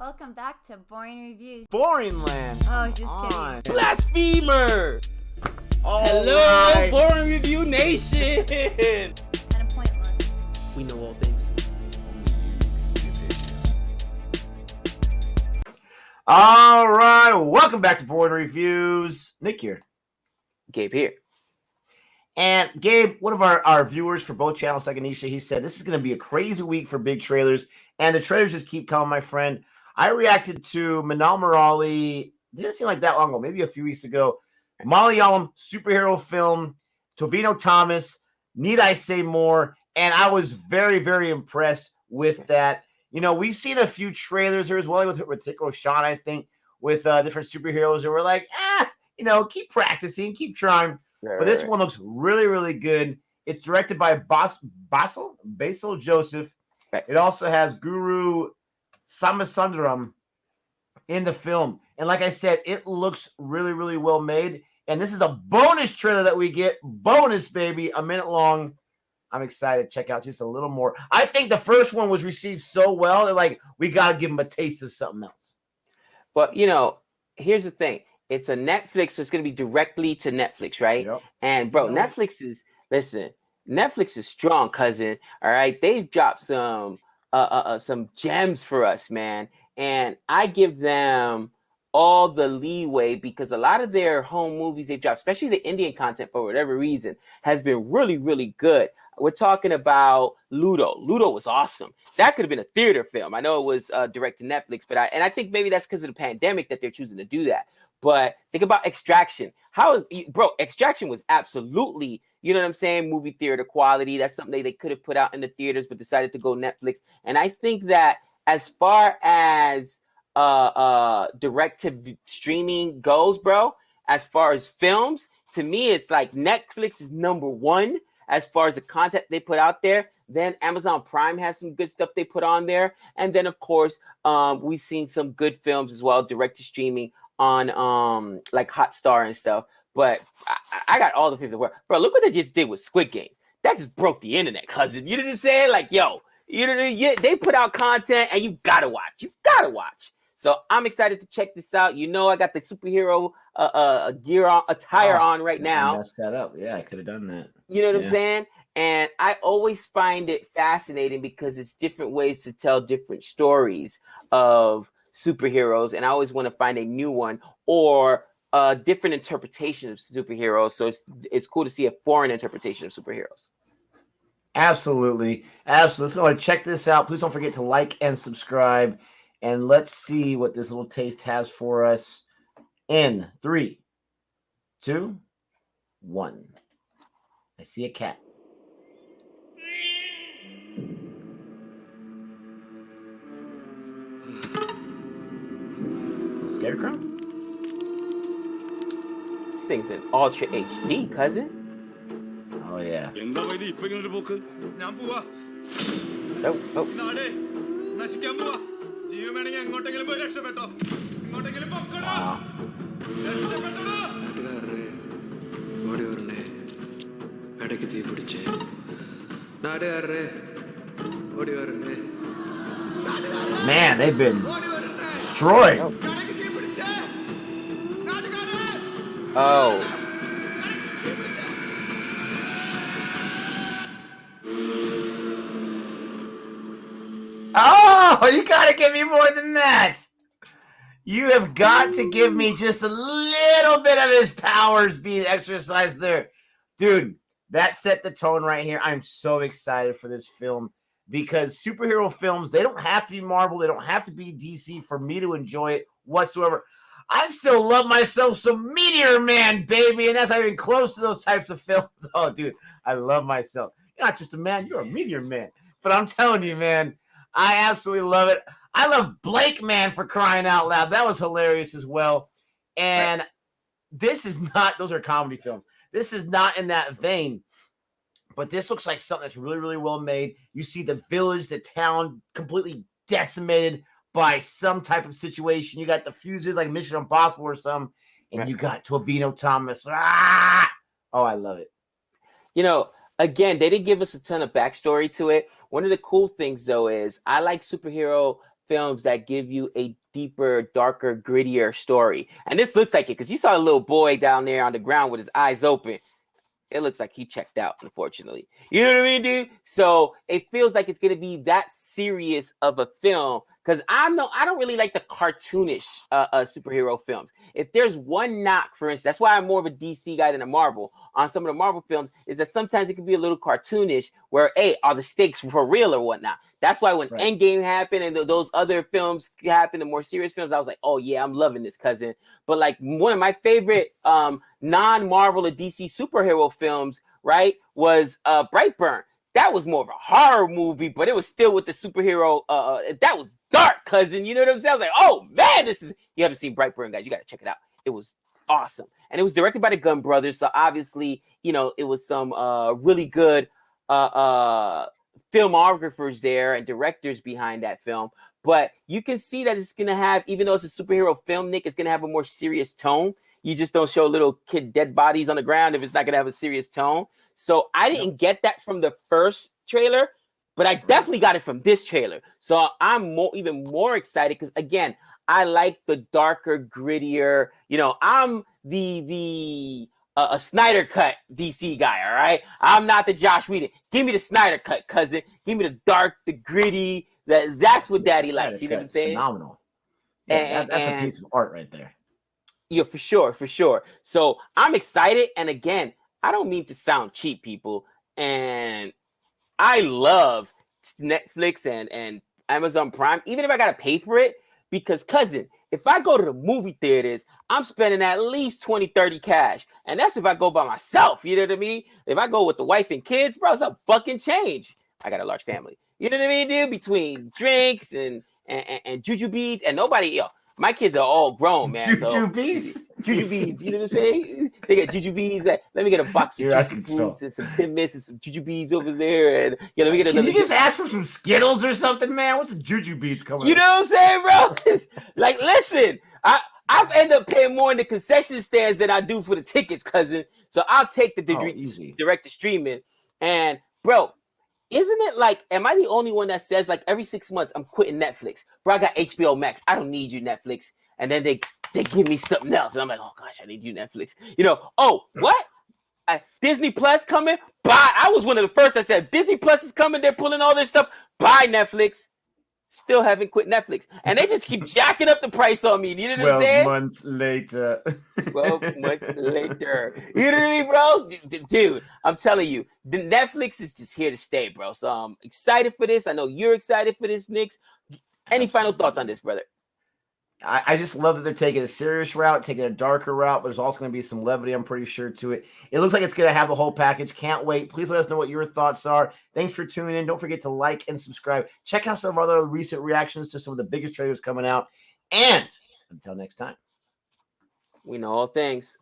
Welcome back to Boring Reviews. Boring land. Oh, just kidding. Blasphemer! All Hello, right. Boring Review Nation! Kind of pointless. We know all things. All right. Welcome back to Boring Reviews. Nick here. Gabe here. And Gabe, one of our viewers for both channels, like Anisha, he said, this is going to be a crazy week for big trailers. And the trailers just keep coming, my friend. I reacted to Minnal Murali, didn't seem like that long ago, maybe a few weeks ago. Malayalam Superhero film, Tovino Thomas, Need I Say More? And I was very, very impressed with that. You know, we've seen a few trailers here as well with Hrithik Roshan, I think, with different superheroes. And we're like, keep practicing, keep trying. But this one looks really, really good. It's directed by Basil Joseph. Right. It also has Guru Samasundaram in the film. And like I said, it looks really, really well made. And this is a bonus trailer that we get. Bonus, baby. A minute long. I'm excited to check out just a little more. I think the first one was received so well that, we got to give them a taste of something else. But, here's the thing. It's a Netflix, so it's going to be directly to Netflix, right? Yep. And, bro, Netflix is strong, cousin. All right? They've dropped some gems for us, man. And I give them all the leeway because a lot of their home movies they've dropped, especially the Indian content for whatever reason, has been really, really good. We're talking about Ludo. Ludo was awesome. That could have been a theater film. I know it was direct to Netflix, but I think maybe that's because of the pandemic that they're choosing to do that. But think about Extraction. Extraction was absolutely, you know what I'm saying, movie theater quality. That's something they could have put out in the theaters, but decided to go Netflix. And I think that as far as direct to streaming goes, bro, as far as films, to me, it's like Netflix is number one as far as the content they put out there. Then Amazon Prime has some good stuff they put on there. And then, of course, we've seen some good films as well, direct to streaming on like Hotstar and stuff. But I got all the things that work. Bro, look what they just did with Squid Game. That just broke the internet, cousin. You know what I'm saying? Like, yo, they put out content and you gotta watch. You gotta watch. So I'm excited to check this out. I got the superhero attire on right now. I messed that up. Yeah, I could have done that. You know what I'm saying? And I always find it fascinating because it's different ways to tell different stories of superheroes. And I always want to find a new one or a different interpretation of superheroes. So it's cool to see a foreign interpretation of superheroes. Absolutely. Absolutely. Let's go ahead and check this out. Please don't forget to like and subscribe. And let's see what this little taste has for us in 3, 2, 1. I see a cat. Scarecrow? This thing's in Ultra HD, cousin. Oh, yeah. Man, they've been destroyed. Oh. Oh, you gotta give me more than that. You have got to give me just a little bit of his powers being exercised there. Dude, that set the tone right here. I'm so excited for this film because superhero films, they don't have to be Marvel. They don't have to be DC for me to enjoy it whatsoever. I still love myself some Meteor Man, baby, and that's not even close to those types of films. Oh, dude, I love myself. You're not just a man, you're a Meteor Man. But I'm telling you, man, I absolutely love it. I love Blake Man, for crying out loud. That was hilarious as well. And this is not, those are comedy films. This is not in that vein. But this looks like something that's really, really well made. You see the village, the town completely decimated by some type of situation. You got the fuses like Mission Impossible or something. And you got Tovino Thomas. Ah! Oh, I love it. Again, they didn't give us a ton of backstory to it. One of the cool things, though, is I like superhero films that give you a deeper, darker, grittier story. And this looks like it because you saw a little boy down there on the ground with his eyes open. It looks like he checked out, unfortunately. You know what I mean, dude? So it feels like it's gonna be that serious of a film. Because I don't really like the cartoonish superhero films. If there's one knock, for instance, that's why I'm more of a DC guy than a Marvel. On some of the Marvel films, is that sometimes it can be a little cartoonish, where hey, are the stakes for real or whatnot? That's why when Endgame happened and those other films happened, the more serious films, I was like, oh yeah, I'm loving this, cousin. But like one of my favorite non-Marvel or DC superhero films, right, was Brightburn. That was more of a horror movie, but it was still with the superhero. That was dark, cousin. You know what I'm saying? I was like, oh man, you haven't seen Brightburn, guys. You got to check it out. It was awesome. And it was directed by the Gunn brothers. So obviously, you know, it was some really good filmographers there and directors behind that film. But you can see that it's going to have, even though it's a superhero film, Nick, it's going to have a more serious tone. You just don't show little kid dead bodies on the ground if it's not going to have a serious tone. So I didn't get that from the first trailer, but I definitely got it from this trailer. So I'm even more excited because, again, I like the darker, grittier, you know, I'm a Snyder cut DC guy, all right? I'm not the Josh Whedon. Give me the Snyder cut, cousin. Give me the dark, the gritty. That's what daddy likes. You know what I'm saying? Phenomenal. Yeah, that's a piece of art right there. Yeah, for sure, for sure. So I'm excited. And again, I don't mean to sound cheap, people. And I love Netflix and Amazon Prime, even if I got to pay for it. Because, cousin, if I go to the movie theaters, I'm spending at least 20, 30 cash. And that's if I go by myself. You know what I mean? If I go with the wife and kids, bro, it's a bucking change. I got a large family. You know what I mean, dude? Between drinks and juju beads and nobody else. My kids are all grown, man. Juju beads? Juju beads, you know what I'm saying? They got juju beads. Let me get a box of juicy fruits and some Thin Mints and some juju beads over there. And let me get another. Can you just ask for some Skittles or something, man? What's the juju beads coming? You know what I'm saying, bro? Like, listen, I end up paying more in the concession stands than I do for the tickets, cousin. So I'll take the direct to streaming. And bro, isn't it like, am I the only one that says like every 6 months I'm quitting Netflix? Bro, I got HBO Max. I don't need you, Netflix. And then they give me something else. And I'm like, oh gosh, I need you, Netflix. You know, oh, what? Disney Plus coming? Bye. I was one of the first that said, Disney Plus is coming. They're pulling all their stuff. Bye, Netflix. Still haven't quit Netflix. And they just keep jacking up the price on me. You know what I'm saying? 12 months later. 12 months later. You know what I mean, bro? Dude, I'm telling you, the Netflix is just here to stay, bro. So I'm excited for this. I know you're excited for this, Nick. Any final thoughts on this, brother? I just love that they're taking a serious route, taking a darker route. There's also going to be some levity, I'm pretty sure, to it. It looks like it's going to have the whole package. Can't wait. Please let us know what your thoughts are. Thanks for tuning in. Don't forget to like and subscribe. Check out some of our other recent reactions to some of the biggest trailers coming out. And until next time. We know all things.